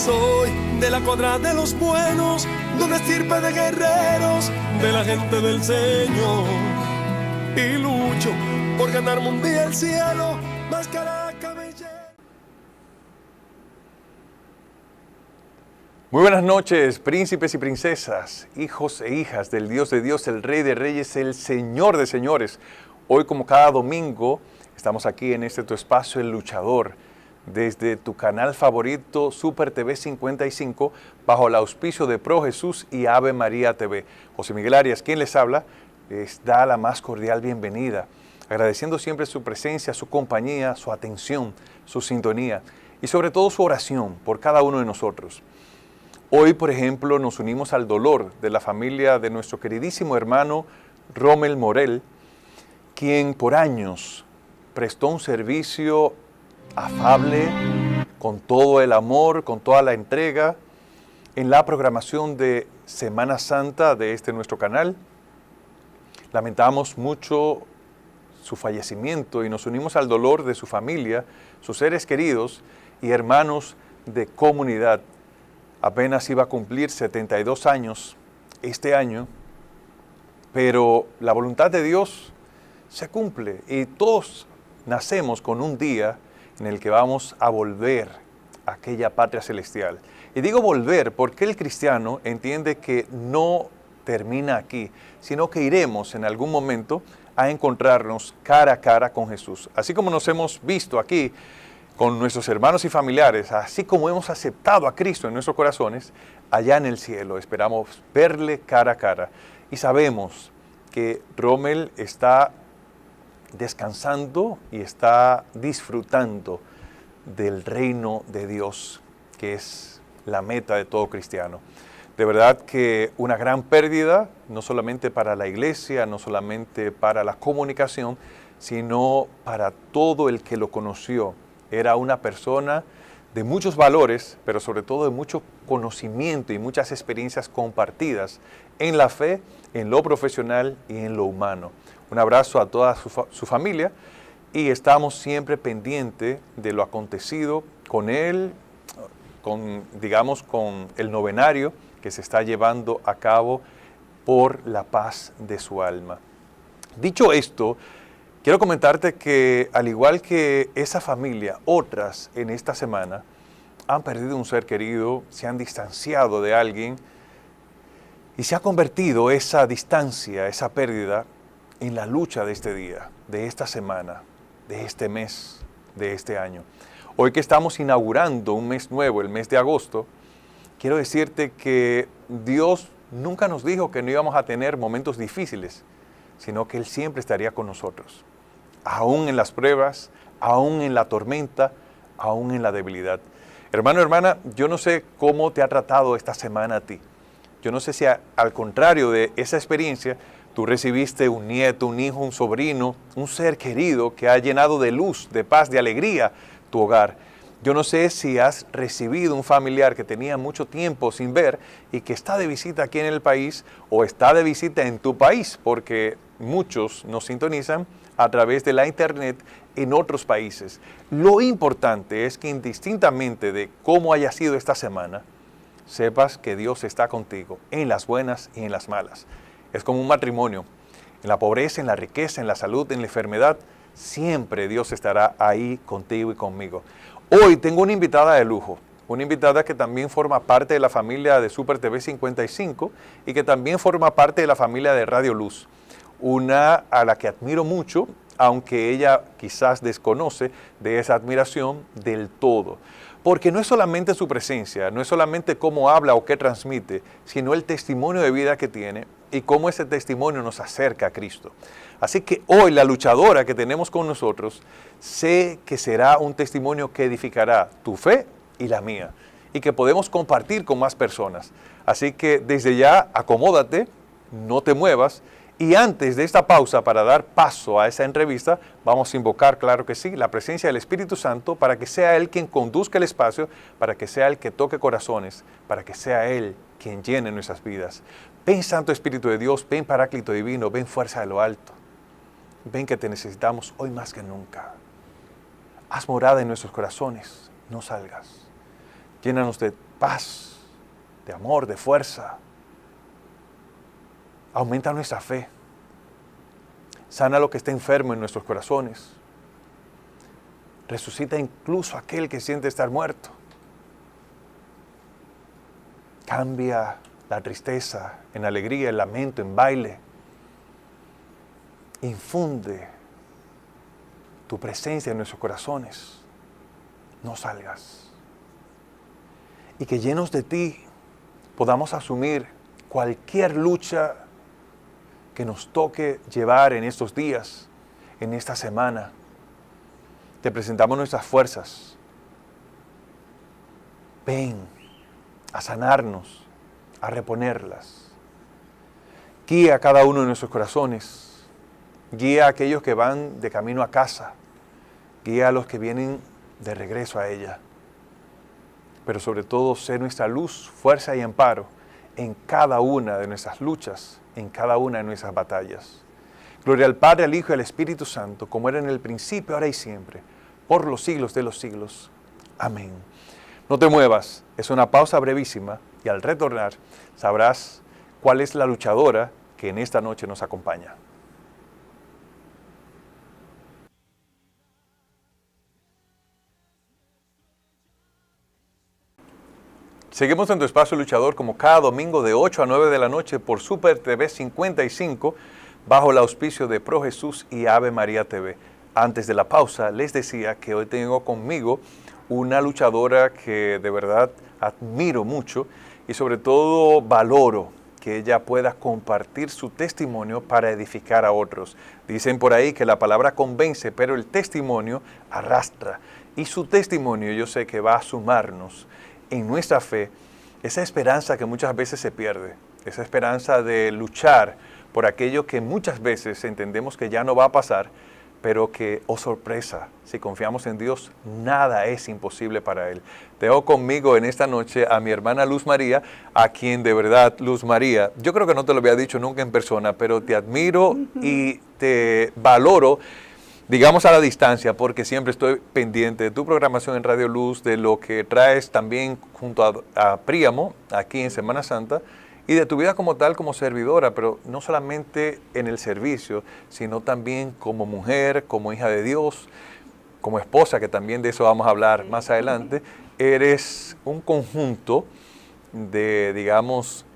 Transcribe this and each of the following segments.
soy de la cuadra de los buenos, de una estirpe de guerreros, de la gente del Señor. Y lucho por ganarme un día el cielo, máscara, cabellera. Muy buenas noches, príncipes y princesas, hijos e hijas del Dios de Dios, el Rey de Reyes, el Señor de Señores. Hoy, como cada domingo, estamos aquí en este tu espacio, El Luchador, desde tu canal favorito, Super TV 55, bajo el auspicio de Pro Jesús y Ave María TV. José Miguel Arias, quien les habla, les da la más cordial bienvenida, agradeciendo siempre su presencia, su compañía, su atención, su sintonía y sobre todo su oración por cada uno de nosotros. Hoy, por ejemplo, nos unimos al dolor de la familia de nuestro queridísimo hermano Rommel Morel, quien por años prestó un servicio afable, con todo el amor, con toda la entrega, en la programación de Semana Santa de nuestro canal. Lamentamos mucho su fallecimiento y nos unimos al dolor de su familia, sus seres queridos y hermanos de comunidad. Apenas iba a cumplir 72 años este año, pero la voluntad de Dios se cumple y todos nacemos con un día en el que vamos a volver a aquella patria celestial. Y digo volver porque el cristiano entiende que no termina aquí, sino que iremos en algún momento a encontrarnos cara a cara con Jesús. Así como nos hemos visto aquí con nuestros hermanos y familiares, así como hemos aceptado a Cristo en nuestros corazones, allá en el cielo esperamos verle cara a cara. Y sabemos que Rommel está descansando y está disfrutando del reino de Dios, que es la meta de todo cristiano. De verdad que una gran pérdida, no solamente para la iglesia, no solamente para la comunicación, sino para todo el que lo conoció. Era una persona de muchos valores, pero sobre todo de mucho conocimiento y muchas experiencias compartidas en la fe, en lo profesional y en lo humano. Un abrazo a toda su familia y estamos siempre pendientes de lo acontecido con él, con el novenario que se está llevando a cabo por la paz de su alma. Dicho esto, quiero comentarte que al igual que esa familia, otras en esta semana han perdido un ser querido, se han distanciado de alguien y se ha convertido esa distancia, esa pérdida, en la lucha de este día, de esta semana, de este mes, de este año. Hoy que estamos inaugurando un mes nuevo, el mes de agosto, quiero decirte que Dios nunca nos dijo que no íbamos a tener momentos difíciles, sino que Él siempre estaría con nosotros, aún en las pruebas, aún en la tormenta, aún en la debilidad. Hermano, hermana, yo no sé cómo te ha tratado esta semana a ti. Yo no sé si al contrario de esa experiencia, tú recibiste un nieto, un hijo, un sobrino, un ser querido que ha llenado de luz, de paz, de alegría tu hogar. Yo no sé si has recibido un familiar que tenía mucho tiempo sin ver y que está de visita aquí en el país o está de visita en tu país, porque muchos nos sintonizan a través de la internet en otros países. Lo importante es que indistintamente de cómo haya sido esta semana, sepas que Dios está contigo en las buenas y en las malas. Es como un matrimonio. En la pobreza, en la riqueza, en la salud, en la enfermedad, siempre Dios estará ahí contigo y conmigo. Hoy tengo una invitada de lujo, una invitada que también forma parte de la familia de Super TV 55 y que también forma parte de la familia de Radio Luz. Una a la que admiro mucho, aunque ella quizás desconoce de esa admiración del todo. Porque no es solamente su presencia, no es solamente cómo habla o qué transmite, sino el testimonio de vida que tiene y cómo ese testimonio nos acerca a Cristo. Así que hoy la luchadora que tenemos con nosotros, sé que será un testimonio que edificará tu fe y la mía, y que podemos compartir con más personas. Así que desde ya acomódate, no te muevas, y antes de esta pausa para dar paso a esa entrevista, vamos a invocar, claro que sí, la presencia del Espíritu Santo para que sea Él quien conduzca el espacio, para que sea Él que toque corazones, para que sea Él quien llene nuestras vidas. Ven Santo Espíritu de Dios, ven Paráclito Divino, ven Fuerza de lo Alto. Ven que te necesitamos hoy más que nunca. Haz morada en nuestros corazones, no salgas. Llénanos de paz, de amor, de fuerza. Aumenta nuestra fe. Sana lo que está enfermo en nuestros corazones. Resucita incluso aquel que siente estar muerto. Cambia la tristeza en alegría, el lamento, en baile. Infunde tu presencia en nuestros corazones. No salgas. Y que llenos de ti podamos asumir cualquier lucha que nos toque llevar en estos días, en esta semana. Te presentamos nuestras fuerzas. Ven a sanarnos, a reponerlas. Guía a cada uno de nuestros corazones. Guía a aquellos que van de camino a casa. Guía a los que vienen de regreso a ella. Pero sobre todo, sé nuestra luz, fuerza y amparo en cada una de nuestras luchas, en cada una de nuestras batallas. Gloria al Padre, al Hijo y al Espíritu Santo, como era en el principio, ahora y siempre, por los siglos de los siglos. Amén. No te muevas, es una pausa brevísima y al retornar sabrás cuál es la luchadora que en esta noche nos acompaña. Seguimos en tu espacio luchador como cada domingo de 8 a 9 de la noche por Super TV 55 bajo el auspicio de Pro Jesús y Ave María TV. Antes de la pausa les decía que hoy tengo conmigo una luchadora que de verdad admiro mucho y sobre todo valoro que ella pueda compartir su testimonio para edificar a otros. Dicen por ahí que la palabra convence, pero el testimonio arrastra. Y su testimonio yo sé que va a sumarnos en nuestra fe, esa esperanza que muchas veces se pierde, esa esperanza de luchar por aquello que muchas veces entendemos que ya no va a pasar, pero que, oh sorpresa, si confiamos en Dios, nada es imposible para Él. Tengo conmigo en esta noche a mi hermana Luz María, a quien de verdad, Luz María, yo creo que no te lo había dicho nunca en persona, pero te admiro y te valoro, digamos a la distancia, porque siempre estoy pendiente de tu programación en Radio Luz, de lo que traes también junto a Príamo, aquí en Semana Santa, y de tu vida como tal, como servidora, pero no solamente en el servicio, sino también como mujer, como hija de Dios, como esposa, que también de eso vamos a hablar más adelante. Eres un conjunto de, digamos,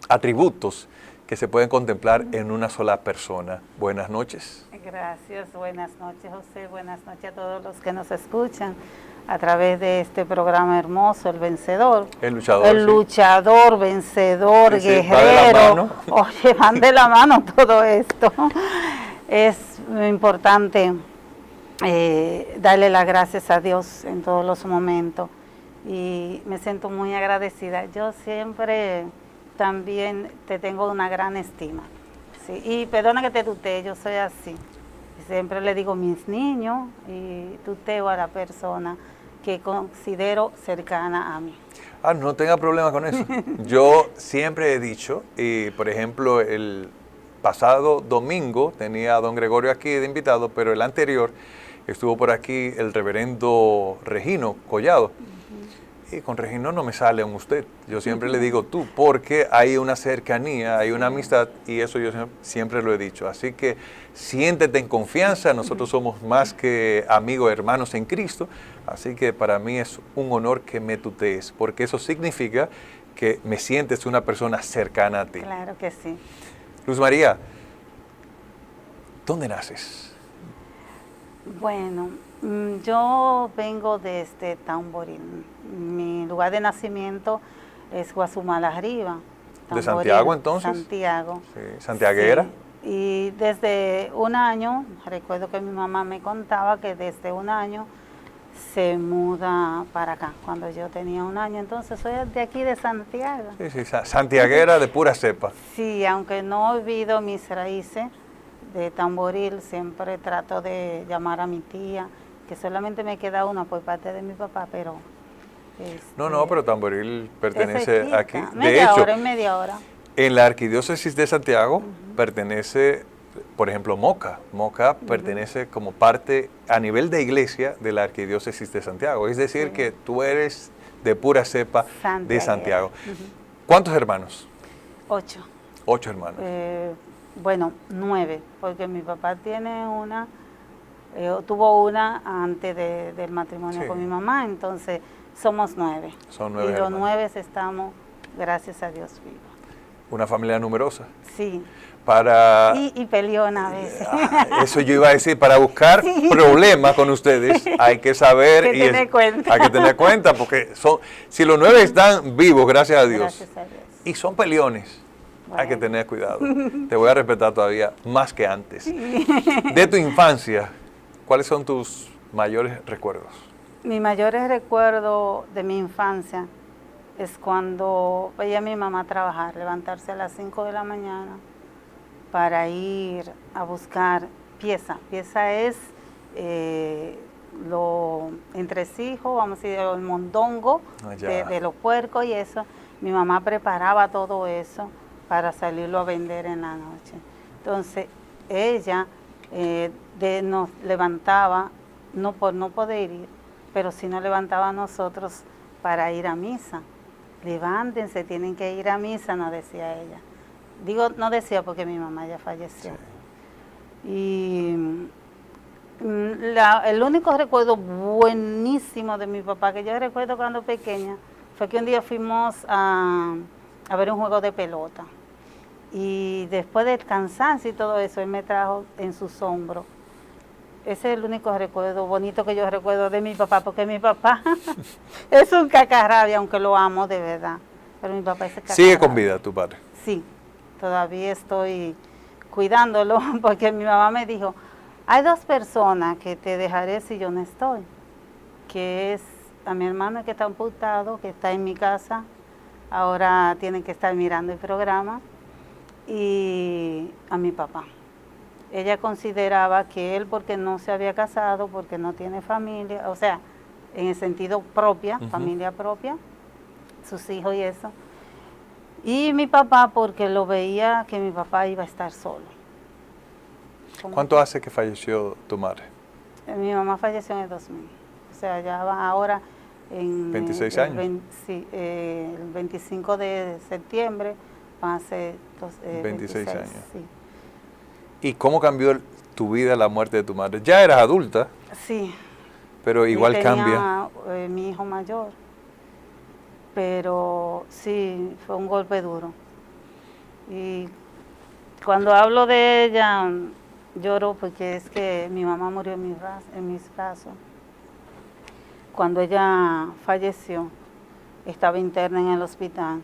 atributos que se pueden contemplar en una sola persona. Buenas noches. Gracias, buenas noches, José, buenas noches a todos los que nos escuchan a través de este programa hermoso, El Vencedor. El luchador. El luchador, vencedor, sí, guerrero. va de la mano. Oye, van de la mano todo esto. Es importante darle las gracias a Dios en todos los momentos y me siento muy agradecida. Yo siempre también te tengo una gran estima. Sí, y perdona que te tutee, yo soy así. Siempre le digo mis niños y tuteo a la persona que considero cercana a mí. No tenga problema con eso. Yo siempre he dicho, y por ejemplo el pasado domingo tenía a don Gregorio aquí de invitado, pero el anterior estuvo por aquí el reverendo Regino Collado. Y con Regino no me sale un usted, yo siempre le digo tú, porque hay una cercanía, hay una amistad y eso yo siempre lo he dicho. Así que siéntete en confianza, nosotros somos más que amigos, hermanos en Cristo, así que para mí es un honor que me tutees, porque eso significa que me sientes una persona cercana a ti. Claro que sí. Luz María, ¿dónde naces? Bueno, yo vengo desde Tamboril. Mi lugar de nacimiento es Guazumala Arriba. ¿De Santiago entonces? Santiago. Sí, ¿santiaguera? Sí. Y desde un año, recuerdo que mi mamá me contaba que desde un año se muda para acá, cuando yo tenía un año. Entonces soy de aquí de Santiago. Sí, sí, santiaguera de pura cepa. Sí, aunque no olvido mis raíces de Tamboril, siempre trato de llamar a mi tía, que solamente me queda una por parte de mi papá, pero... No, pero Tamboril pertenece aquí. De Media hecho, hora, en media hora. En la Arquidiócesis de Santiago pertenece por ejemplo, Moca. Moca pertenece como parte a nivel de iglesia de la Arquidiócesis de Santiago. Es decir, que tú eres de pura cepa de Santiago. ¿Cuántos hermanos? 8. 8 hermanos. Bueno, 9, porque mi papá tiene tuvo una antes del matrimonio con mi mamá, entonces somos 9. Son 9 y los hermanos. 9 estamos, gracias a Dios, vivos. Una familia numerosa. Sí. Para... Y peleona a veces. Eso yo iba a decir, para buscar problemas con ustedes hay que saber Hay que tener cuenta. Hay que tener cuenta, porque si los 9 están vivos, gracias a Dios, Gracias a Dios. y son peleones, hay que tener cuidado. Te voy a respetar todavía más que antes. De tu infancia, ¿cuáles son tus mayores recuerdos? Mi mayor recuerdo de mi infancia es cuando veía a mi mamá trabajar, levantarse a las 5 de la mañana para ir a buscar pieza. Pieza es lo entresijo, vamos a decir, el mondongo de los puercos y eso. Mi mamá preparaba todo eso para salirlo a vender en la noche. Entonces, ella nos levantaba, no por no poder ir, pero sí nos levantaba a nosotros para ir a misa. Levántense, tienen que ir a misa, nos decía ella. Digo, no decía porque mi mamá ya falleció. Sí. Y el único recuerdo buenísimo de mi papá, que yo recuerdo cuando pequeña, fue que un día fuimos a ver un juego de pelota. Y después del cansancio y todo eso, él me trajo en sus hombros. Ese es el único recuerdo bonito que yo recuerdo de mi papá, porque mi papá es un cacarrabia, aunque lo amo de verdad. Pero mi papá es cacarrabia. ¿Sigue con vida tu padre? Sí, todavía estoy cuidándolo, porque mi mamá me dijo, hay 2 personas que te dejaré si yo no estoy, que es a mi hermano que está amputado, que está en mi casa, ahora tienen que estar mirando el programa, y a mi papá. Ella consideraba que él, porque no se había casado, porque no tiene familia, o sea, en el sentido propia, familia propia, sus hijos y eso. Y mi papá, porque lo veía que mi papá iba a estar solo. ¿Cuánto hace que falleció tu madre? Mi mamá falleció en el 2000. O sea, ya va ahora en... 26 años. Sí, el 25 de septiembre van a ser 26 años. Sí. ¿Y cómo cambió tu vida la muerte de tu madre? Ya eras adulta. Sí. Pero igual tenía, cambia. Mi hijo mayor. Pero sí, fue un golpe duro. Y cuando hablo de ella, lloro porque es que mi mamá murió en mis brazos. Cuando ella falleció, estaba interna en el hospital.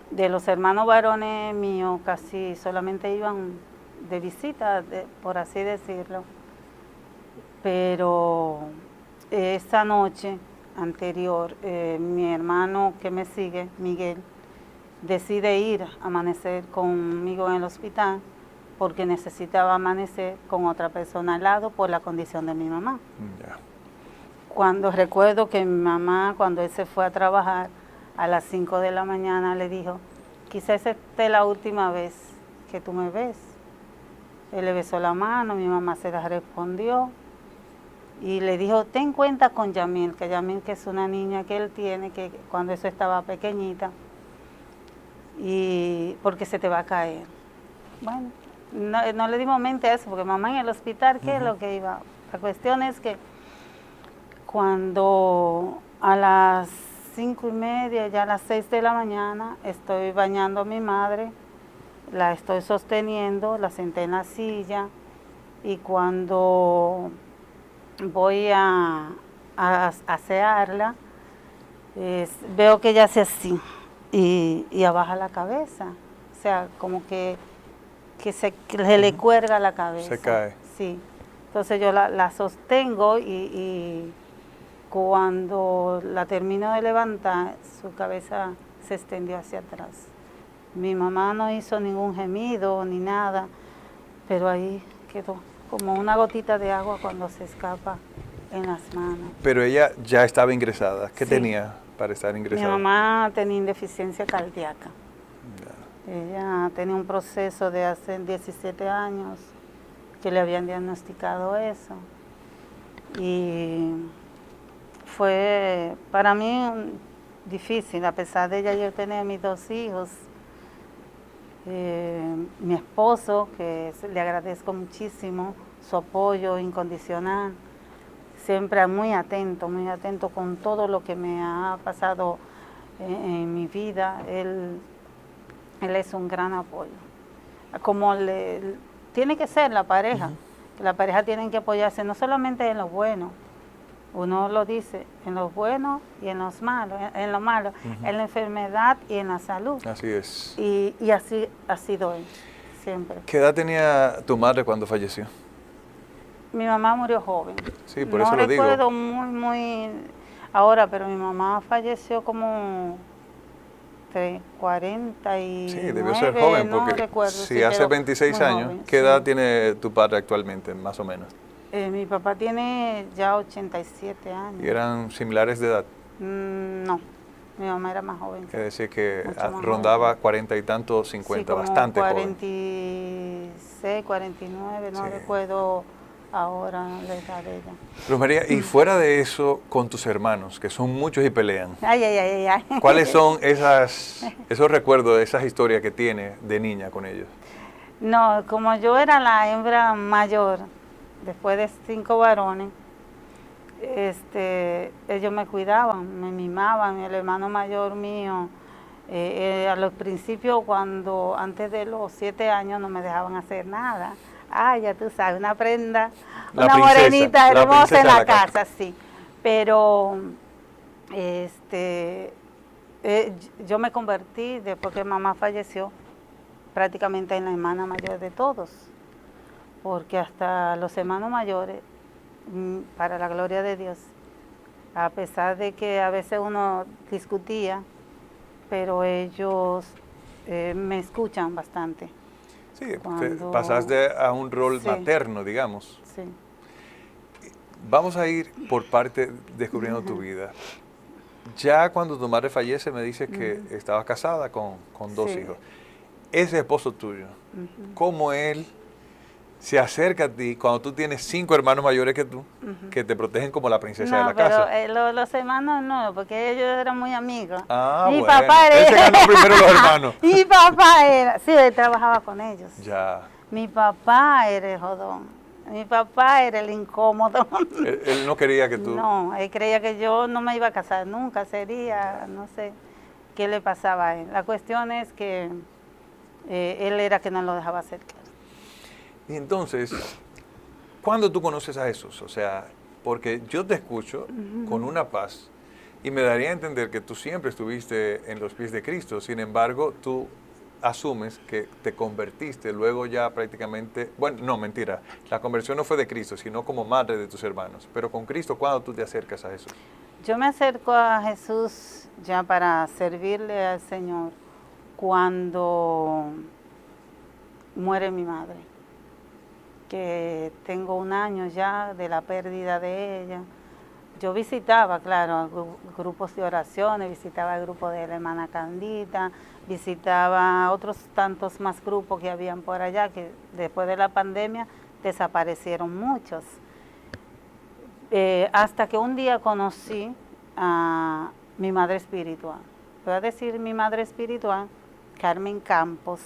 De los hermanos varones míos, casi solamente iban de visita, por así decirlo. Pero esa noche anterior, mi hermano que me sigue, Miguel, decide ir a amanecer conmigo en el hospital porque necesitaba amanecer con otra persona al lado por la condición de mi mamá. Ya. Cuando recuerdo que mi mamá, cuando él se fue a trabajar, a las 5 de la mañana le dijo, quizás esta es la última vez que tú me ves. Él le besó la mano, mi mamá se la respondió y le dijo, ten cuenta con Yamil, que es una niña que él tiene, que cuando eso estaba pequeñita, y porque se te va a caer. Bueno, no le dimos mente a eso, porque mamá en el hospital, ¿qué es lo que iba? La cuestión es que cuando a las 5:30, ya a las 6 de la mañana, estoy bañando a mi madre, la estoy sosteniendo, la senté en la silla, y cuando voy a asearla, veo que ella hace así y abaja la cabeza, o sea, como que se le cuelga la cabeza. Se cae. Sí, entonces yo la sostengo y cuando la termino de levantar, su cabeza se extendió hacia atrás. Mi mamá no hizo ningún gemido ni nada, pero ahí quedó como una gotita de agua cuando se escapa en las manos. Pero ella ya estaba ingresada. ¿Qué Sí. tenía para estar ingresada? Mi mamá tenía indeficiencia cardíaca. Ella tenía un proceso de hace 17 años que le habían diagnosticado eso. Y fue para mí difícil, a pesar de ella yo tenía mis 2 hijos. Mi esposo, que le agradezco muchísimo su apoyo incondicional, siempre muy atento con todo lo que me ha pasado en mi vida. Él es un gran apoyo. Como tiene que ser la pareja, que la pareja tiene que apoyarse no solamente en lo bueno, uno lo dice, en lo bueno y en los malos, en lo malo, en la enfermedad y en la salud. Así es. Y así ha sido él, siempre. ¿Qué edad tenía tu madre cuando falleció? Mi mamá murió joven. Sí, por eso lo digo. No recuerdo muy ahora, pero mi mamá falleció como 49. Sí, debió ser joven, no porque recuerdo, si sí, hace pero 26 muy años, joven, ¿qué sí. edad tiene tu padre actualmente, más o menos? Mi papá tiene ya 87 años. ¿Y eran similares de edad? No, mi mamá era más joven. Es decir, que Mucho más rondaba joven. 40 y tantos, 50, Sí, como bastante joven. 46, 49, no Sí. recuerdo ahora la edad de ella. Luz María, y fuera de eso, con tus hermanos, que son muchos y pelean, Ay. ¿cuáles son esos recuerdos, esas historias que tienes de niña con ellos? No, como yo era la hembra mayor, después de 5 varones, ellos me cuidaban, me mimaban. El hermano mayor mío, a los principios, antes de los 7 años, no me dejaban hacer nada. Ya tú sabes, una prenda, una morenita hermosa en la casa, sí. Pero yo me convertí, después que mamá falleció, prácticamente en la hermana mayor de todos, porque hasta los hermanos mayores, para la gloria de Dios, a pesar de que a veces uno discutía, pero ellos me escuchan bastante. Sí, pasaste a un rol Sí. materno, digamos. Sí. Vamos a ir por parte descubriendo tu vida. Ya cuando tu madre fallece me dices que estabas casada con 2 Sí. hijos. Ese esposo tuyo, ¿cómo él se acerca a ti cuando tú tienes 5 hermanos mayores que tú, que te protegen como la princesa de la casa? Pero los hermanos no, porque ellos eran muy amigos. Mi papá él se ganó primero los hermanos. Mi papá él trabajaba con ellos. Ya. Mi papá era el jodón. Mi papá era el incómodo. Él no quería que tú... No, él creía que yo no me iba a casar nunca, no sé qué le pasaba a él. La cuestión es que él era que no lo dejaba hacer. Y entonces, ¿cuándo tú conoces a Jesús? O sea, porque yo te escucho con una paz y me daría a entender que tú siempre estuviste en los pies de Cristo. Sin embargo, tú asumes que te convertiste luego ya prácticamente... Bueno, no, mentira. La conversión no fue de Cristo, sino como madre de tus hermanos. Pero con Cristo, ¿cuándo tú te acercas a Jesús? Yo me acerco a Jesús ya para servirle al Señor cuando muere mi madre, que tengo 1 año ya de la pérdida de ella. Yo visitaba, claro, grupos de oraciones, visitaba el grupo de la hermana Candita, visitaba otros tantos más grupos que habían por allá, que después de la pandemia desaparecieron muchos. Hasta que un día conocí a mi madre espiritual. Voy a decir mi madre espiritual, Carmen Campos,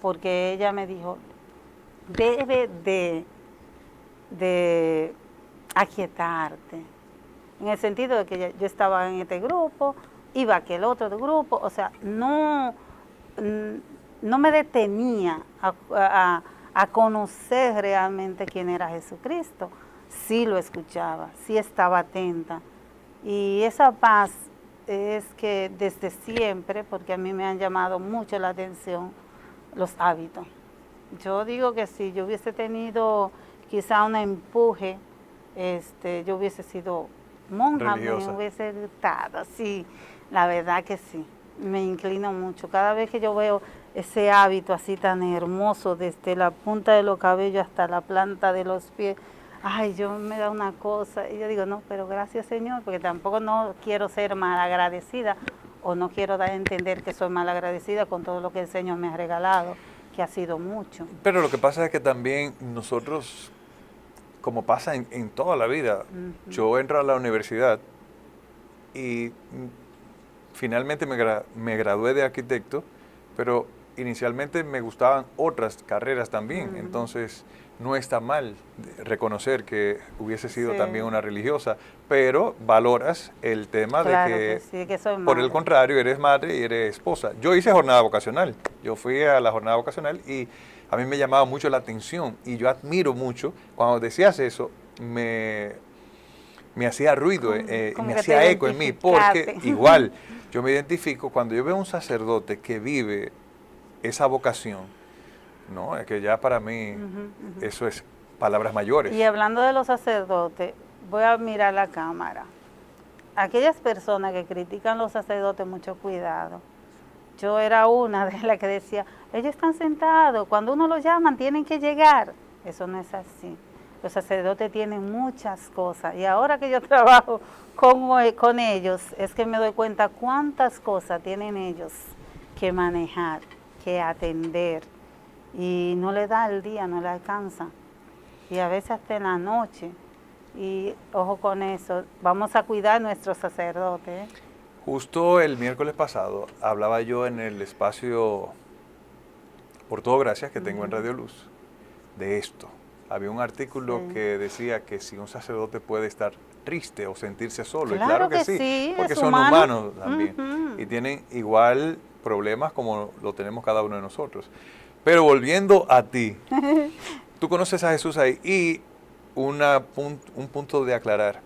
porque ella me dijo, debe de aquietarte. En el sentido de que yo estaba en este grupo, iba a aquel otro grupo, o sea, no me detenía a conocer realmente quién era Jesucristo. Sí lo escuchaba, sí estaba atenta. Y esa paz es que desde siempre, porque a mí me han llamado mucho la atención los hábitos. Yo digo que si yo hubiese tenido quizá un empuje, yo hubiese sido monja, religiosa. me hubiese gustado, sí, la verdad que sí, me inclino mucho. Cada vez que yo veo ese hábito así tan hermoso, desde la punta de los cabellos hasta la planta de los pies, ay, yo me da una cosa, y yo digo, no, pero gracias Señor, porque tampoco no quiero ser malagradecida, o no quiero dar a entender que soy mal agradecida con todo lo que el Señor me ha regalado, que ha sido mucho. Pero lo que pasa es que también nosotros, como pasa en toda la vida, yo entro a la universidad y finalmente me gradué de arquitecto, pero inicialmente me gustaban otras carreras también, entonces no está mal reconocer que hubiese sido también una religiosa, pero valoras el tema Claro de que, sí, que soy por el madre. contrario, eres madre y eres esposa. Yo hice jornada vocacional, yo fui a la jornada vocacional y a mí me llamaba mucho la atención y yo admiro mucho, cuando decías eso, me hacía ruido, Como me que hacía te eco en mí, porque identificaste. igual yo me identifico cuando yo veo un sacerdote que vive esa vocación, ¿no? Es que ya para mí eso es palabras mayores. Y hablando de los sacerdotes, voy a mirar la cámara. Aquellas personas que critican a los sacerdotes, mucho cuidado. Yo era una de las que decía, ellos están sentados, cuando uno los llaman tienen que llegar. Eso no es así. Los sacerdotes tienen muchas cosas y ahora que yo trabajo con ellos es que me doy cuenta cuántas cosas tienen ellos que manejar, que atender y no le da el día, no le alcanza y a veces hasta en la noche y ojo con eso, vamos a cuidar a nuestros sacerdotes. Justo el miércoles pasado hablaba yo en el espacio Por Todo Gracias que tengo en Radio Luz de esto. Había un artículo que decía que si un sacerdote puede estar triste o sentirse solo, Claro y claro que que sí, sí, porque es son humano. humanos también y tienen igual problemas como lo tenemos cada uno de nosotros. Pero volviendo a ti, tú conoces a Jesús ahí y un punto de aclarar.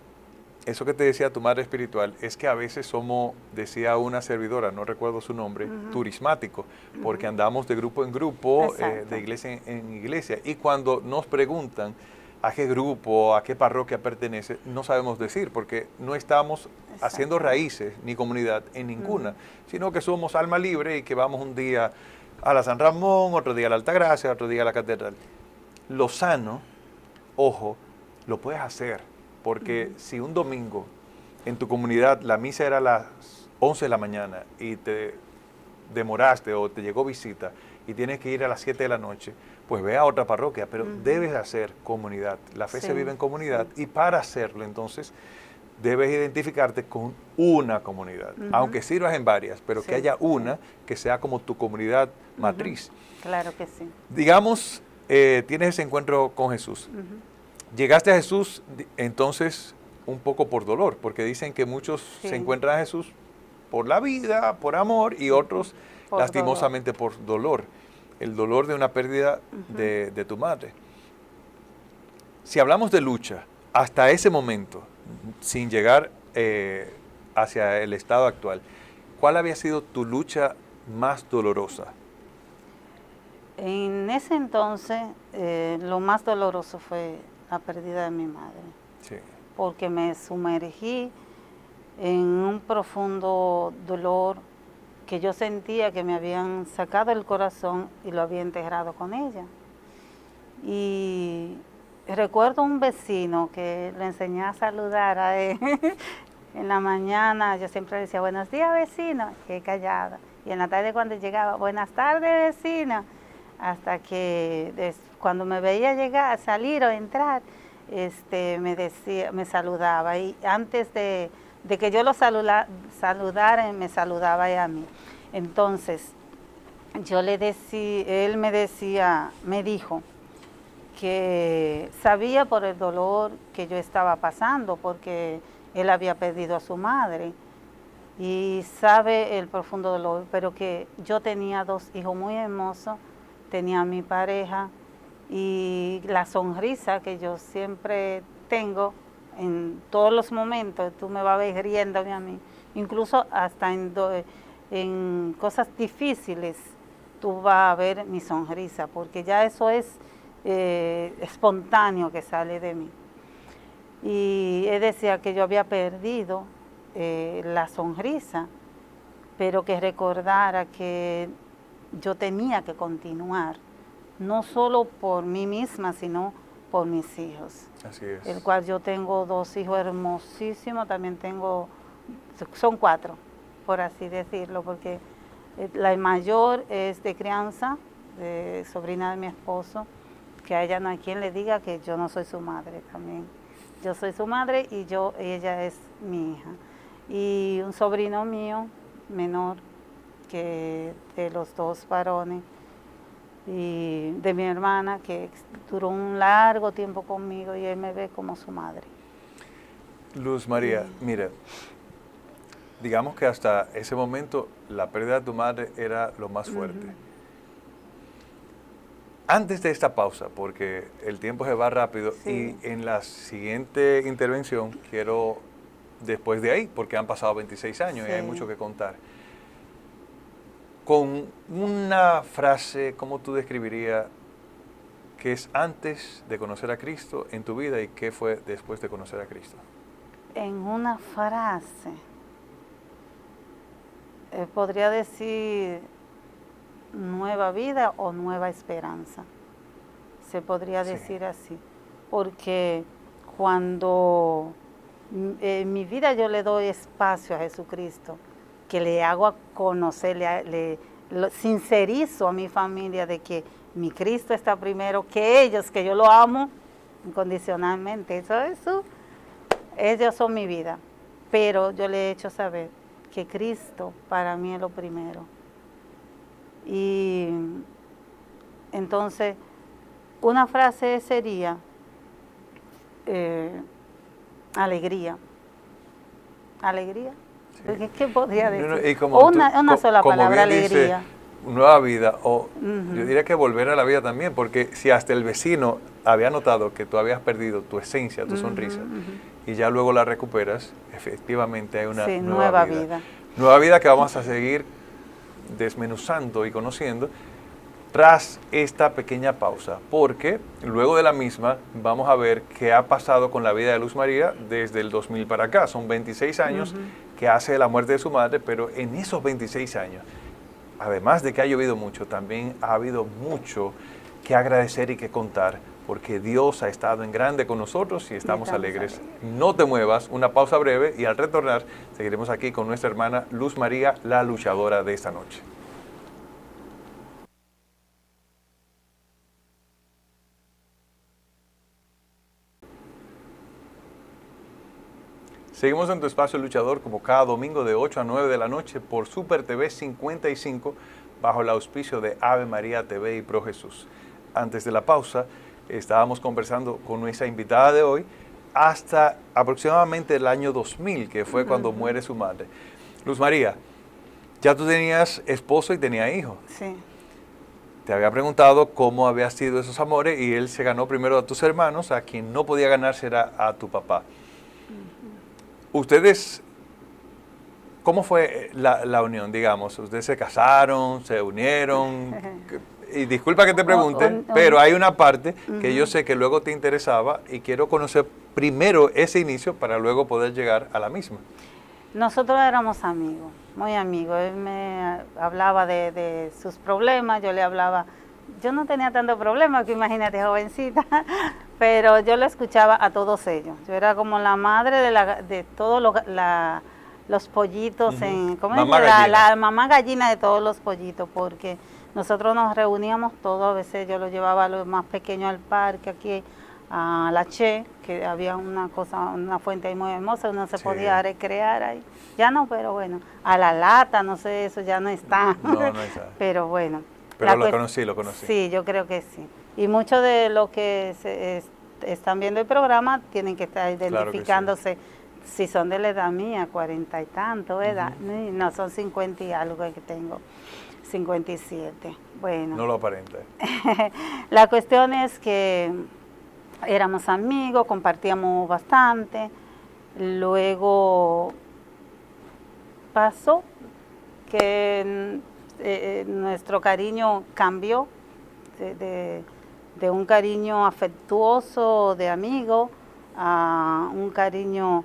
Eso que te decía tu madre espiritual es que a veces somos, decía una servidora, no recuerdo su nombre, turismático, porque andamos de grupo en grupo, de iglesia en iglesia. Y cuando nos preguntan a qué grupo, a qué parroquia pertenece, no sabemos decir, porque no estamos haciendo raíces ni comunidad en ninguna, sino que somos alma libre y que vamos un día a la San Ramón, otro día a la Altagracia, otro día a la Catedral. Lo sano, ojo, lo puedes hacer. Porque si un domingo en tu comunidad la misa era a las 11 de la mañana y te demoraste o te llegó visita y tienes que ir a las 7 de la noche, pues ve a otra parroquia, pero debes hacer comunidad. La fe se vive en comunidad y para hacerlo entonces debes identificarte con una comunidad, aunque sirvas en varias, pero que haya una que sea como tu comunidad matriz. Claro que sí. Digamos, tienes ese encuentro con Jesús. Llegaste a Jesús entonces un poco por dolor, porque dicen que muchos se encuentran a Jesús por la vida, por amor, y otros por lastimosamente por dolor. El dolor de una pérdida de tu madre. Si hablamos de lucha, hasta ese momento, sin llegar hacia el estado actual, ¿cuál había sido tu lucha más dolorosa? En ese entonces, lo más doloroso fue la pérdida de mi madre, porque me sumergí en un profundo dolor que yo sentía que me habían sacado el corazón y lo había enterrado con ella. Y recuerdo un vecino que le enseñé a saludar a él en la mañana, yo siempre le decía, buenos días vecino, que callada, y en la tarde cuando llegaba, buenas tardes vecino, hasta que cuando me veía llegar, salir o entrar, me saludaba y antes de que yo lo saludara, me saludaba a mí. Entonces, yo le decía, él me dijo que sabía por el dolor que yo estaba pasando, porque él había perdido a su madre y sabe el profundo dolor, pero que yo tenía 2 hijos muy hermosos, tenía a mi pareja y la sonrisa que yo siempre tengo en todos los momentos, tú me vas a ver riéndome a mí, incluso hasta en cosas difíciles, tú vas a ver mi sonrisa, porque ya eso es espontáneo que sale de mí. Y él decía que yo había perdido la sonrisa, pero que recordara que yo tenía que continuar, no solo por mí misma, sino por mis hijos. Así es. El cual yo tengo 2 hijos hermosísimos, también son 4. por así decirlo, porque la mayor es de crianza, sobrina de mi esposo, que a ella no hay quien le diga que yo no soy su madre también. Yo soy su madre y ella es mi hija. Y un sobrino mío, menor, que de los dos varones, y de mi hermana, que duró un largo tiempo conmigo y él me ve como su madre. Luz María, mira, digamos que hasta ese momento la pérdida de tu madre era lo más fuerte. Antes de esta pausa, porque el tiempo se va rápido, y en la siguiente intervención quiero, después de ahí, porque han pasado 26 años y hay mucho que contar, con una frase, ¿cómo tú describirías qué es antes de conocer a Cristo en tu vida y qué fue después de conocer a Cristo? En una frase, podría decir nueva vida o nueva esperanza, se podría decir así, porque cuando en mi vida yo le doy espacio a Jesucristo, que le hago a conocer, lo sincerizo a mi familia de que mi Cristo está primero que ellos, que yo lo amo incondicionalmente. Ellos son mi vida, pero yo le he hecho saber que Cristo para mí es lo primero. Y entonces, una frase sería alegría. Alegría. Sí. ¿Qué podría decir? Y como una sola palabra, alegría. Dice, nueva vida, o yo diría que volver a la vida también, porque si hasta el vecino había notado que tú habías perdido tu esencia, tu sonrisa, y ya luego la recuperas, efectivamente hay una nueva vida. Nueva vida que vamos a seguir desmenuzando y conociendo tras esta pequeña pausa, porque luego de la misma vamos a ver qué ha pasado con la vida de Luz María desde el 2000 para acá. Son 26 años que hace de la muerte de su madre, pero en esos 26 años, además de que ha llovido mucho, también ha habido mucho que agradecer y que contar, porque Dios ha estado en grande con nosotros y estamos alegres. No te muevas, una pausa breve y al retornar seguiremos aquí con nuestra hermana Luz María, la luchadora de esta noche. Seguimos en tu espacio luchador como cada domingo de 8 a 9 de la noche por Super TV 55 bajo el auspicio de Ave María TV y Pro Jesús. Antes de la pausa estábamos conversando con nuestra invitada de hoy hasta aproximadamente el año 2000, que fue cuando muere su madre. Luz María, ya tú tenías esposo y tenías hijos. Sí. Te había preguntado cómo habían sido esos amores y él se ganó primero a tus hermanos, a quien no podía ganarse era a tu papá. Ustedes, ¿cómo fue la unión, digamos? ¿Ustedes se casaron, se unieron? Y disculpa que te pregunte, pero hay una parte que yo sé que luego te interesaba y quiero conocer primero ese inicio para luego poder llegar a la misma. Nosotros éramos amigos, muy amigos. Él me hablaba de sus problemas, yo le hablaba. Yo no tenía tanto problema, que imagínate, jovencita, pero yo le escuchaba a todos ellos. Yo era como la madre de todos los pollitos, la mamá gallina de todos los pollitos, porque nosotros nos reuníamos todos, a veces yo lo llevaba a los más pequeños al parque, aquí a la Che, que había una fuente ahí muy hermosa, uno se podía recrear ahí. Ya no, pero bueno, a la lata, no sé, eso ya no está. No está. Pero bueno. Pero lo conocí. Sí, yo creo que sí. Y muchos de los que están viendo el programa tienen que estar identificándose, claro que sí. Si son de la edad mía, 40 y tanto, ¿verdad? No, son 50 y algo que tengo, 57. Bueno. No lo aparenta. La cuestión es que éramos amigos, compartíamos bastante. Luego pasó que nuestro cariño cambió de un cariño afectuoso de amigo a un cariño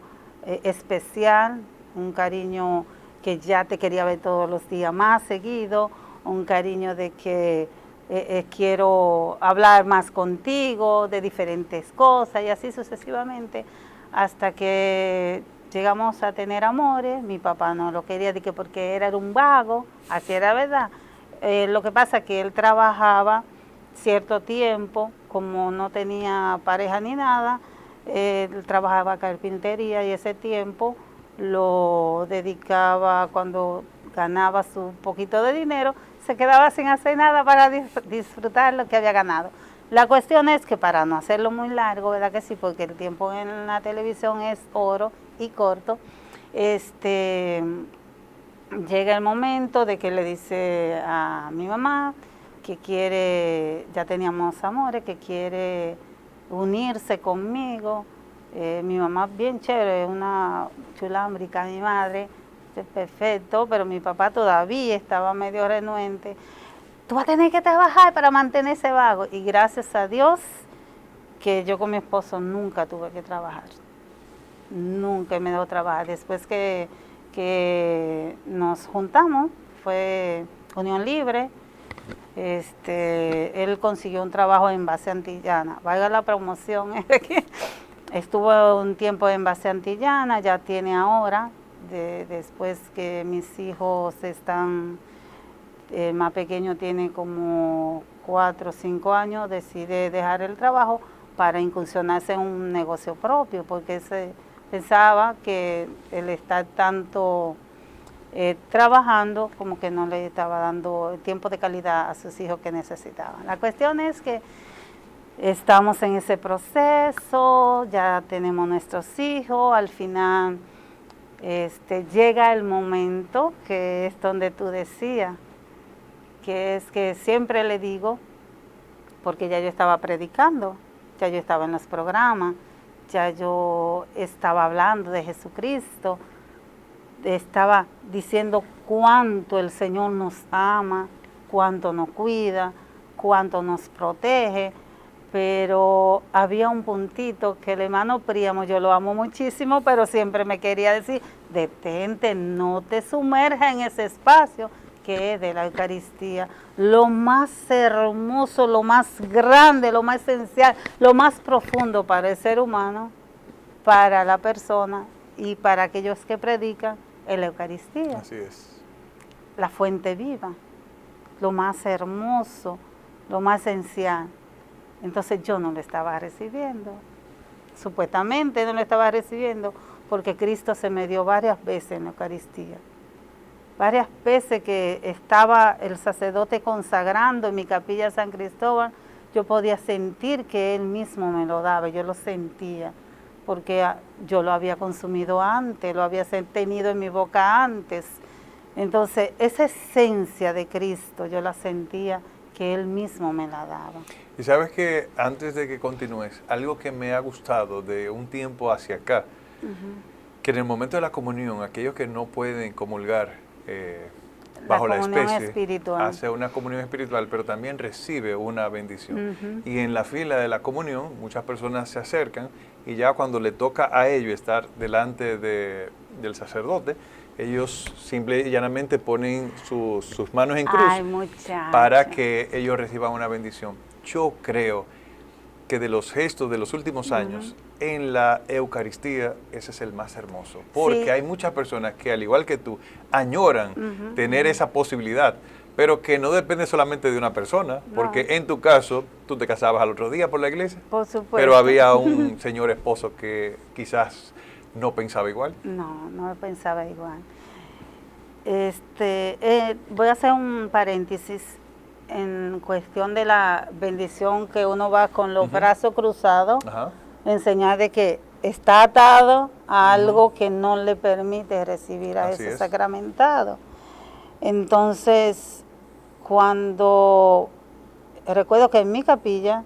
especial, un cariño que ya te quería ver todos los días más seguido, un cariño de que quiero hablar más contigo de diferentes cosas y así sucesivamente, hasta que llegamos a tener amores, mi papá no lo quería porque era un vago, así era verdad. Lo que pasa es que él trabajaba cierto tiempo, como no tenía pareja ni nada, él trabajaba carpintería y ese tiempo lo dedicaba cuando ganaba su poquito de dinero, se quedaba sin hacer nada para disfrutar lo que había ganado. La cuestión es que para no hacerlo muy largo, ¿verdad que sí? Porque el tiempo en la televisión es oro y corto, llega el momento de que le dice a mi mamá que quiere, ya teníamos amores, que quiere unirse conmigo. Mi mamá bien chévere, una chulámbrica, mi madre, perfecto, pero mi papá todavía estaba medio renuente. Tú vas a tener que trabajar para mantener ese vago. Y gracias a Dios que yo con mi esposo nunca tuve que trabajar. Nunca me dio trabajar. Después que nos juntamos, fue unión libre. Él consiguió un trabajo en Base Antillana. Valga la promoción. Estuvo un tiempo en Base Antillana, ya tiene ahora, después que mis hijos están, el más pequeño tiene como 4 o 5 años, decide dejar el trabajo para incursionarse en un negocio propio, porque pensaba que el estar tanto trabajando como que no le estaba dando el tiempo de calidad a sus hijos que necesitaban. La cuestión es que estamos en ese proceso, ya tenemos nuestros hijos, al final llega el momento que es donde tú decías, que es que siempre le digo, porque ya yo estaba predicando, ya yo estaba en los programas, ya yo estaba hablando de Jesucristo, estaba diciendo cuánto el Señor nos ama, cuánto nos cuida, cuánto nos protege, pero había un puntito que el hermano Príamo, yo lo amo muchísimo, pero siempre me quería decir, detente, no te sumerjas en ese espacio que es de la Eucaristía, lo más hermoso, lo más grande, lo más esencial, lo más profundo para el ser humano, para la persona y para aquellos que predican, es la Eucaristía. Así es. La fuente viva, lo más hermoso, lo más esencial. Entonces yo no lo estaba recibiendo, supuestamente no lo estaba recibiendo, porque Cristo se me dio varias veces en la Eucaristía. Varias veces que estaba el sacerdote consagrando en mi capilla San Cristóbal, yo podía sentir que Él mismo me lo daba, yo lo sentía, porque yo lo había consumido antes, lo había tenido en mi boca antes. Entonces, esa esencia de Cristo yo la sentía que Él mismo me la daba. Y sabes que antes de que continúes, algo que me ha gustado de un tiempo hacia acá, que en el momento de la comunión, aquellos que no pueden comulgar bajo la especie, hace una comunión espiritual, pero también recibe una bendición. Y en la fila de la comunión, muchas personas se acercan y ya cuando le toca a ellos estar delante del sacerdote, ellos simple y llanamente ponen sus manos en cruz para que ellos reciban una bendición. Yo creo que de los gestos de los últimos años, en la Eucaristía, ese es el más hermoso. Porque hay muchas personas que, al igual que tú, añoran tener esa posibilidad, pero que no depende solamente de una persona, porque en tu caso, tú te casabas al otro día por la iglesia, por supuesto, pero había un señor esposo que quizás no pensaba igual. No pensaba igual. Voy a hacer un paréntesis en cuestión de la bendición, que uno va con los brazos cruzados, enseñar de que está atado a algo que no le permite recibir a ese sacramentado. Entonces, recuerdo que en mi capilla,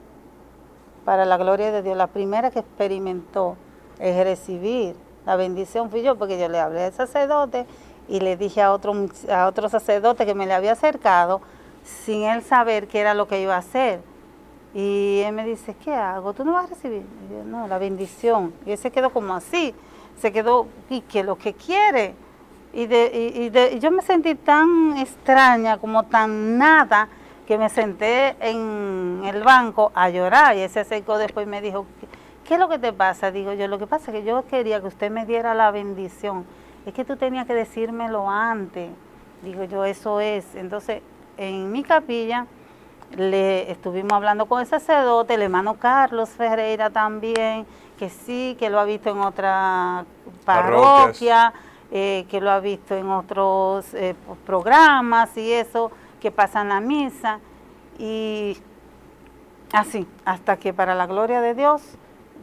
para la gloria de Dios, la primera que experimentó es recibir la bendición fui yo, porque yo le hablé al sacerdote y le dije a otro sacerdote que me le había acercado, sin él saber qué era lo que iba a hacer. Y él me dice, ¿qué hago? ¿Tú no vas a recibir? Y yo, no, la bendición. Y él se quedó como así, se quedó, ¿y qué lo que quiere? Y yo me sentí tan extraña, como tan nada, que me senté en el banco a llorar. Y él se acercó después y me dijo, ¿qué es lo que te pasa? Digo yo, lo que pasa es que yo quería que usted me diera la bendición. Es que tú tenías que decírmelo antes. Digo yo, eso es. Entonces, en mi capilla le estuvimos hablando con el sacerdote, el hermano Carlos Ferreira también, que sí, que lo ha visto en otra parroquia, que lo ha visto en otros programas y eso, que pasan la misa. Y así, hasta que para la gloria de Dios,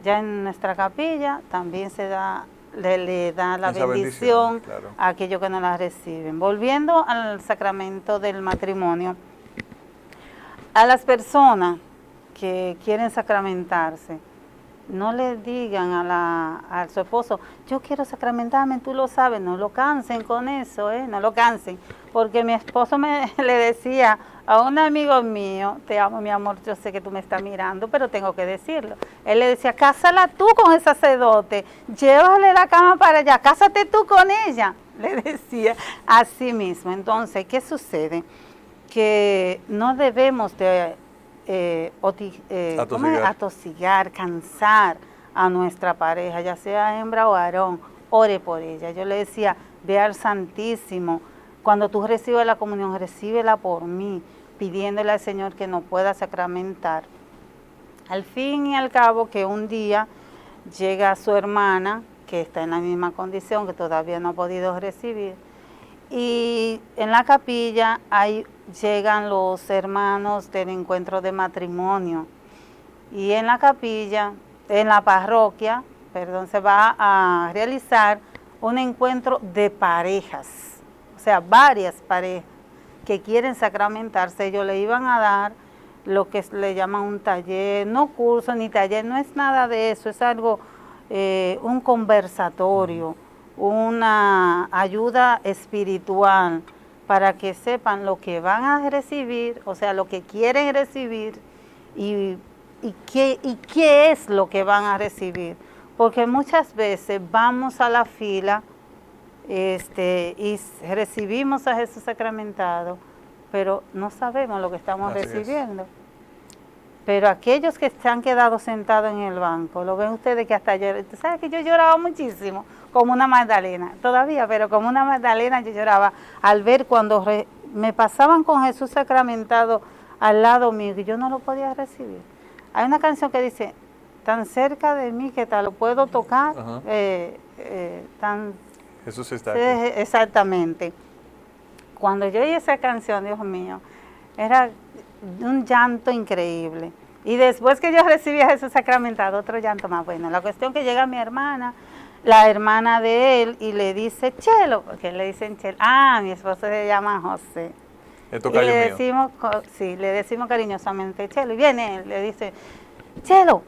ya en nuestra capilla también se da, le da la bendición claro, a aquellos que no la reciben. Volviendo al sacramento del matrimonio, a las personas que quieren sacramentarse, no le digan a su esposo, yo quiero sacramentarme, tú lo sabes, no lo cansen con eso, no lo cansen, porque mi esposo le decía a un amigo mío, te amo mi amor, yo sé que tú me estás mirando, pero tengo que decirlo, él le decía, cásala tú con ese sacerdote, llévale la cama para allá, cásate tú con ella, le decía así mismo. Entonces, ¿qué sucede? Que no debemos de atosigar, cansar a nuestra pareja, ya sea hembra o varón, ore por ella. Yo le decía, ve al Santísimo, cuando tú recibes la comunión, recíbela por mí, pidiéndole al Señor que nos pueda sacramentar. Al fin y al cabo, que un día llega su hermana, que está en la misma condición, que todavía no ha podido recibir, y en la capilla llegan los hermanos del encuentro de matrimonio, y en la capilla, en la parroquia, se va a realizar un encuentro de parejas, o sea, varias parejas que quieren sacramentarse. Ellos le iban a dar lo que le llaman un taller, no curso ni taller, no es nada de eso, es algo, un conversatorio, una ayuda espiritual para que sepan lo que van a recibir, o sea, lo que quieren recibir y qué es lo que van a recibir. Porque muchas veces vamos a la fila y recibimos a Jesús sacramentado, pero no sabemos lo que estamos recibiendo. Pero aquellos que se han quedado sentados en el banco, lo ven ustedes que hasta lloran. Tú sabes que yo lloraba muchísimo, como una Magdalena, todavía, pero como una Magdalena yo lloraba al ver cuando me pasaban con Jesús sacramentado al lado mío, que yo no lo podía recibir. Hay una canción que dice, tan cerca de mí que te lo puedo tocar, Jesús está aquí. Exactamente. Cuando yo oí esa canción, Dios mío, era un llanto increíble. Y después que yo recibí a Jesús sacramentado, otro llanto más. Bueno, la cuestión que llega mi hermana, la hermana de él, y le dice Chelo, porque le dicen Chelo. Mi esposo se llama José. El tocayo mío. Decimos, sí, le decimos cariñosamente Chelo. Y viene él, le dice, Chelo,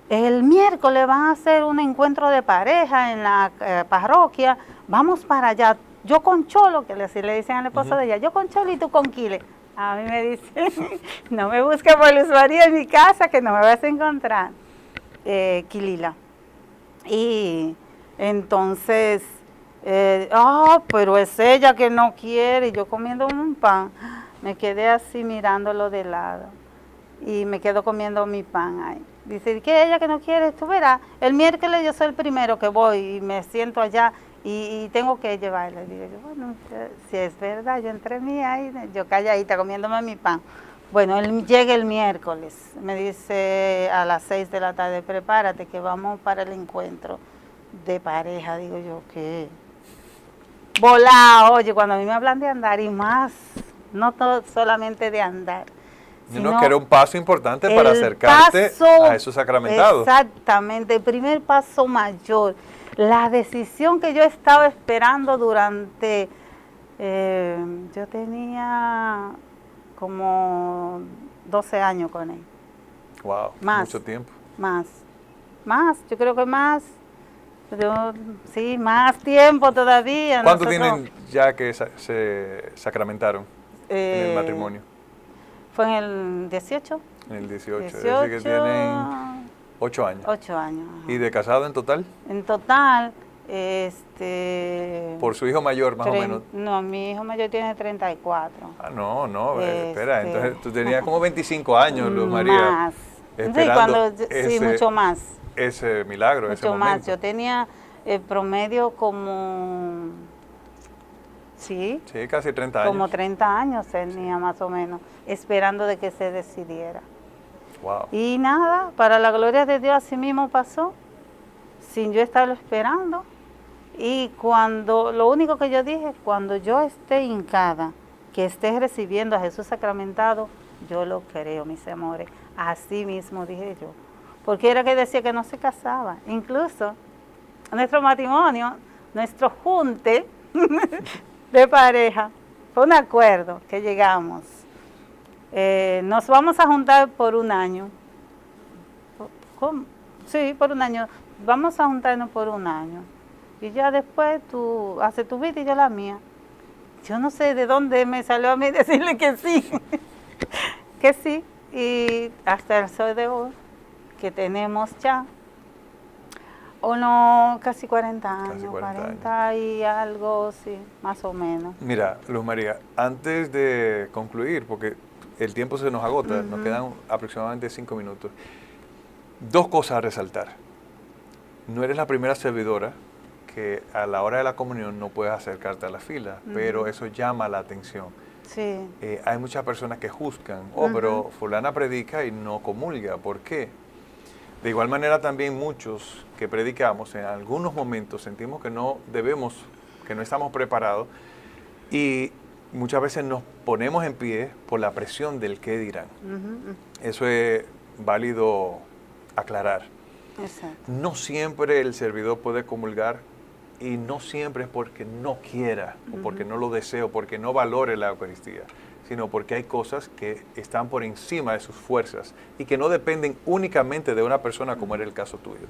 el miércoles van a hacer un encuentro de pareja en la parroquia, vamos para allá. Yo con Cholo, que le dicen al esposo de ella, yo con Cholo y tú con Kile. A mí me dicen, no me busques por Luz María en mi casa, que no me vas a encontrar, Quilila. Y entonces, pero es ella que no quiere, y yo comiendo un pan, me quedé así mirándolo de lado, y me quedo comiendo mi pan ahí. Dice, que ella que no quiere, tú verás, el miércoles yo soy el primero que voy, y me siento allá, y tengo que llevarla. Digo yo, bueno, si es verdad, yo entre mí ahí, yo calladita comiéndome mi pan. Bueno, él llega el miércoles, me dice a las 6 de la tarde, prepárate que vamos para el encuentro de pareja. Digo yo, ¿qué? Volá, oye, cuando a mí me hablan de andar y más, no todo solamente de andar. Sino que era un paso importante para acercarte a Jesús sacramentado. Exactamente, el primer paso mayor. La decisión que yo estaba esperando durante, yo tenía como 12 años con él. Wow, más, mucho tiempo. Más, yo creo que más, sí, más tiempo todavía. ¿Cuántos tienen ya que se sacramentaron en el matrimonio? Fue en el 18. En el 18, es decir que tienen 8 años. 8 años. Ajá. ¿Y de casado en total? En total, ¿Por su hijo mayor más o menos? No, mi hijo mayor tiene 34. No, espera, entonces tú tenías como 25 años, Luz María. Más. Sí, mucho más. ese milagro, ese mucho más. momento. Yo tenía el promedio como, sí, Sí, casi 30 años. como 30 años tenía más o menos, esperando de que se decidiera. Wow. Y nada, para la gloria de Dios así mismo pasó, sin yo estarlo esperando. Y lo único que yo dije, cuando yo esté hincada, que esté recibiendo a Jesús sacramentado, yo lo creo, mis amores. Así mismo dije yo. Porque era que decía que no se casaba. Incluso nuestro matrimonio, nuestro junte de pareja, fue un acuerdo que llegamos. Nos vamos a juntar por un año. ¿Cómo? Sí, por un año. Vamos a juntarnos por un año. Y ya después tú haces tu vida y yo la mía. Yo no sé de dónde me salió a mí decirle que sí. Que sí. Y hasta el sol de hoy, que tenemos ya casi 40 años. Casi 40 40 y algo, sí, más o menos. Mira, Luz María, antes de concluir, porque el tiempo se nos agota, nos quedan aproximadamente 5 minutos. 2 cosas a resaltar. No eres la primera servidora que a la hora de la comunión no puedes acercarte a la fila, pero eso llama la atención. Sí. Hay muchas personas que juzgan, pero fulana predica y no comulga, ¿por qué? De igual manera también muchos que predicamos en algunos momentos sentimos que no debemos, que no estamos preparados y muchas veces nos ponemos en pie por la presión del qué dirán. Eso es válido aclarar. Exacto. No siempre el servidor puede comulgar y no siempre es porque no quiera o porque no lo desee o porque no valore la Eucaristía, sino porque hay cosas que están por encima de sus fuerzas y que no dependen únicamente de una persona como era el caso tuyo.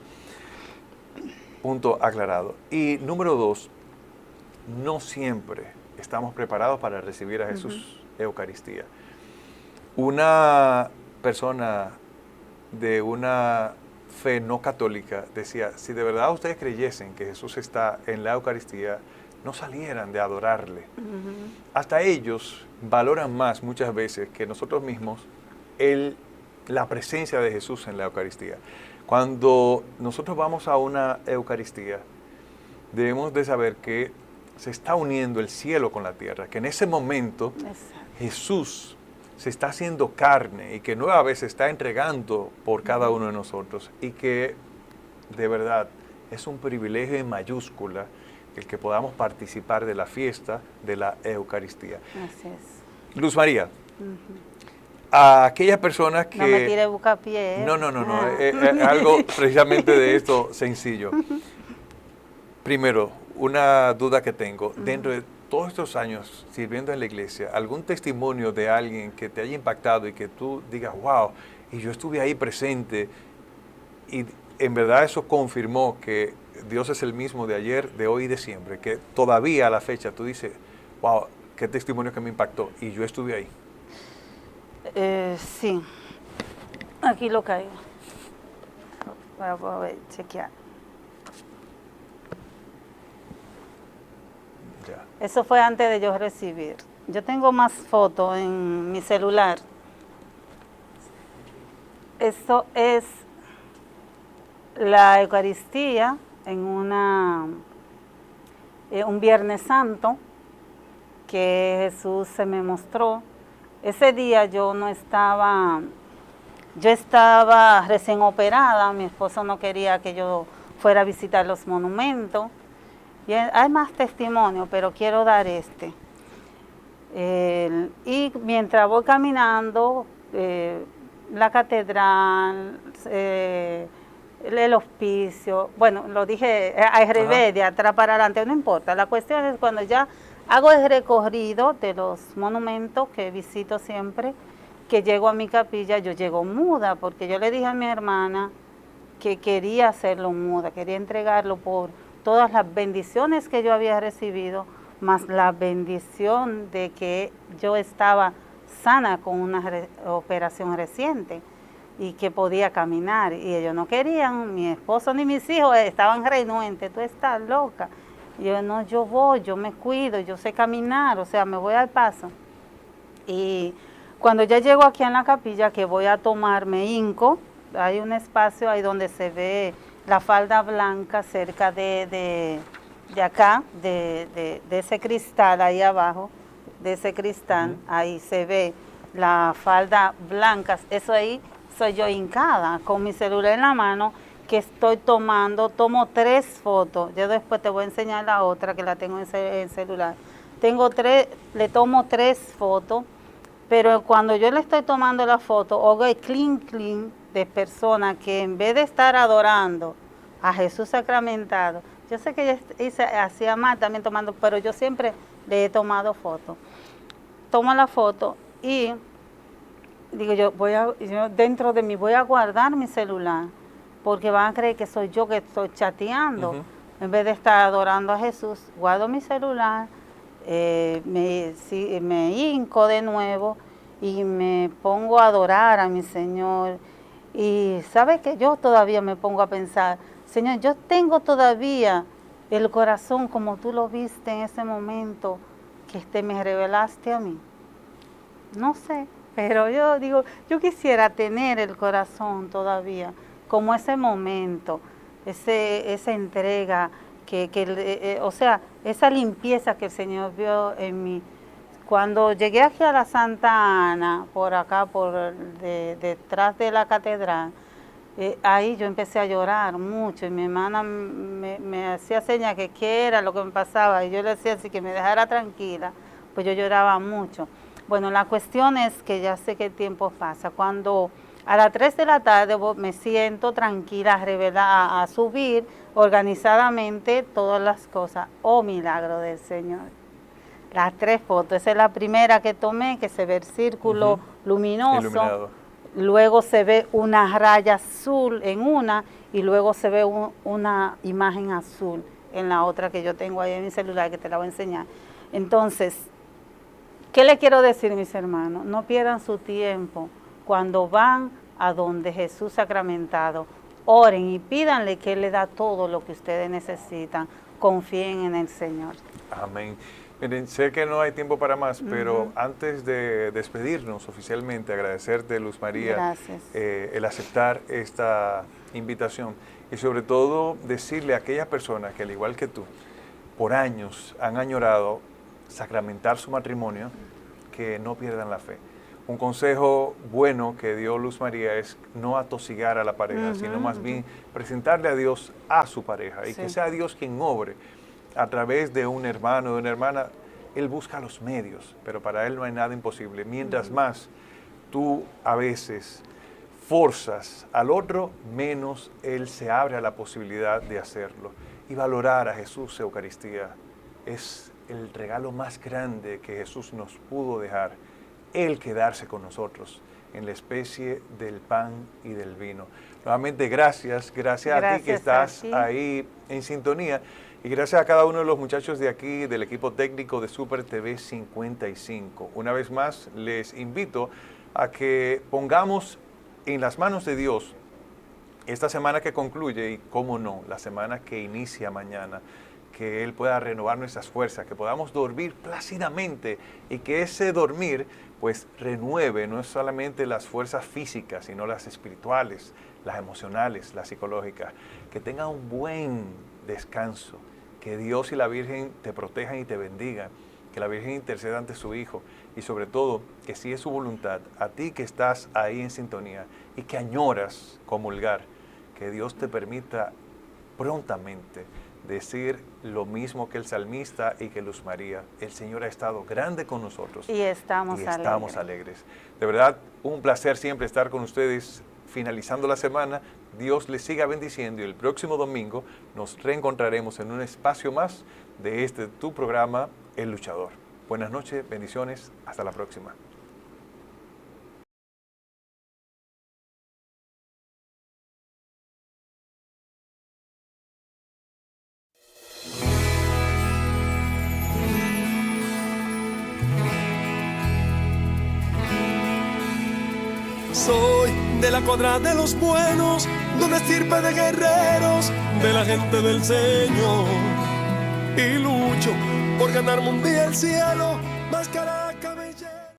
Punto aclarado. Y número 2, no siempre estamos preparados para recibir a Jesús Eucaristía. Una persona de una fe no católica decía, si de verdad ustedes creyesen que Jesús está en la Eucaristía, no salieran de adorarle. Hasta ellos valoran más muchas veces que nosotros mismos la presencia de Jesús en la Eucaristía. Cuando nosotros vamos a una Eucaristía, debemos de saber que se está uniendo el cielo con la tierra, que en ese momento Jesús se está haciendo carne y que nueva vez se está entregando por cada uno de nosotros y que de verdad es un privilegio en mayúscula el que podamos participar de la fiesta de la Eucaristía. Así es. Luz María, a aquellas personas que... No me tire bucapié. No, algo precisamente de esto sencillo. Primero, una duda que tengo, dentro de todos estos años sirviendo en la iglesia, algún testimonio de alguien que te haya impactado y que tú digas, wow, y yo estuve ahí presente y en verdad eso confirmó que Dios es el mismo de ayer, de hoy y de siempre, que todavía a la fecha tú dices, wow, qué testimonio que me impactó y yo estuve ahí. Sí, aquí lo caigo. Voy a ver, chequear. Ya. Eso fue antes de yo recibir. Yo tengo más fotos en mi celular. Esto es la Eucaristía en un Viernes Santo que Jesús se me mostró. Ese día yo estaba recién operada, mi esposo no quería que yo fuera a visitar los monumentos. Y hay más testimonios, pero quiero dar este. Y mientras voy caminando, la catedral, el hospicio, bueno, lo dije al revés, de atrás para adelante, no importa. La cuestión es cuando ya hago el recorrido de los monumentos que visito siempre, que llego a mi capilla, yo llego muda, porque yo le dije a mi hermana que quería hacerlo muda, quería entregarlo por todas las bendiciones que yo había recibido, más la bendición de que yo estaba sana con una operación reciente y que podía caminar. Y ellos no querían, mi esposo ni mis hijos estaban renuentes, tú estás loca. Y yo, no, yo voy, yo me cuido, yo sé caminar, o sea, me voy al paso. Y cuando ya llego aquí en la capilla, que voy a tomar, me hinco hay un espacio ahí donde se ve la falda blanca cerca de acá, de ese cristal ahí abajo, de ese cristal, ahí se ve la falda blanca. Eso ahí soy yo hincada con mi celular en la mano, que estoy tomo 3 fotos. Yo después te voy a enseñar la otra que la tengo en el celular. Le tomo 3 fotos, pero cuando yo le estoy tomando la foto, oigo el clean de personas que en vez de estar adorando a Jesús sacramentado, yo sé que ella hacía mal también tomando, pero yo siempre le he tomado fotos. Tomo la foto y digo, yo dentro de mí voy a guardar mi celular, porque van a creer que soy yo que estoy chateando. En vez de estar adorando a Jesús, guardo mi celular, me hinco de nuevo y me pongo a adorar a mi Señor. Y ¿sabe que yo todavía me pongo a pensar, Señor, yo tengo todavía el corazón como tú lo viste en ese momento que me revelaste a mí? No sé, pero yo digo, yo quisiera tener el corazón todavía como ese momento, esa entrega, o sea, esa limpieza que el Señor vio en mí. Cuando llegué aquí a la Santa Ana, por acá, detrás de la catedral, ahí yo empecé a llorar mucho y mi hermana me hacía señas que qué era lo que me pasaba y yo le decía así que me dejara tranquila, pues yo lloraba mucho. Bueno, la cuestión es que ya sé que el tiempo pasa. Cuando a las 3 de la tarde me siento tranquila, a subir organizadamente todas las cosas. Oh, milagro del Señor. Las 3 fotos. Esa es la primera que tomé, que se ve el círculo luminoso. Iluminado. Luego se ve una raya azul en una y luego se ve una imagen azul en la otra que yo tengo ahí en mi celular, que te la voy a enseñar. Entonces, ¿qué le quiero decir, mis hermanos? No pierdan su tiempo. Cuando van a donde Jesús sacramentado, oren y pídanle que Él le da todo lo que ustedes necesitan. Confíen en el Señor. Amén. Miren, sé que no hay tiempo para más, pero antes de despedirnos oficialmente, agradecerte, Luz María, el aceptar esta invitación y sobre todo decirle a aquellas personas que al igual que tú, por años han añorado sacramentar su matrimonio, que no pierdan la fe. Un consejo bueno que dio Luz María es no atosigar a la pareja, sino más bien presentarle a Dios a su pareja y que sea Dios quien obre a través de un hermano, de una hermana. Él busca los medios, pero para Él no hay nada imposible. Mientras más tú a veces forzas al otro, menos Él se abre a la posibilidad de hacerlo. Y valorar a Jesús Eucaristía es el regalo más grande que Jesús nos pudo dejar. Él quedarse con nosotros en la especie del pan y del vino. Nuevamente, gracias a ti que estás ahí en sintonía y gracias a cada uno de los muchachos de aquí, del equipo técnico de Super TV 55. Una vez más, les invito a que pongamos en las manos de Dios esta semana que concluye y, cómo no, la semana que inicia mañana, que Él pueda renovar nuestras fuerzas, que podamos dormir plácidamente y que ese dormir pues renueve no solamente las fuerzas físicas, sino las espirituales, las emocionales, las psicológicas. Que tenga un buen descanso, que Dios y la Virgen te protejan y te bendigan, que la Virgen interceda ante su Hijo y sobre todo que si es su voluntad, a ti que estás ahí en sintonía y que añoras comulgar, que Dios te permita prontamente decir lo mismo que el salmista y que Luz María. El Señor ha estado grande con nosotros y estamos alegres. De verdad, un placer siempre estar con ustedes finalizando la semana. Dios les siga bendiciendo y el próximo domingo nos reencontraremos en un espacio más de tu programa, El Luchador. Buenas noches, bendiciones, hasta la próxima. Soy de la cuadra de los buenos, de una estirpe de guerreros, de la gente del Señor. Y lucho por ganarme un día el cielo, máscara, cabeza.